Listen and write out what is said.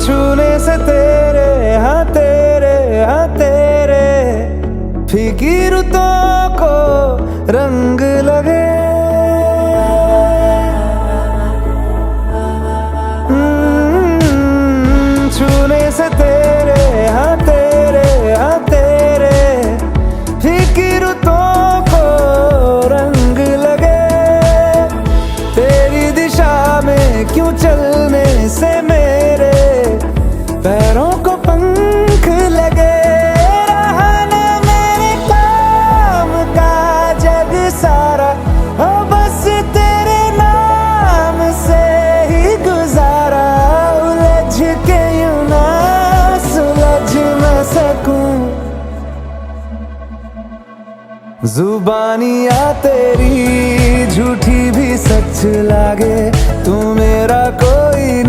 छूने से तेरे हाँ तेरे फीकी रुतों को रंग लगे। छूने से तेरे हाँ तेरे फीकी रुतों को रंग लगे। तेरी दिशा में क्यों चलने से मेरे पैरों को पंख लगे। रहा न मेरे काम का जग सारा, हो बस तेरे नाम से ही गुजारा। उलझ के यूं ना सुलझ न सकूं, जुबानियाँ तेरी झूठी भी सच लागे। तू मेरा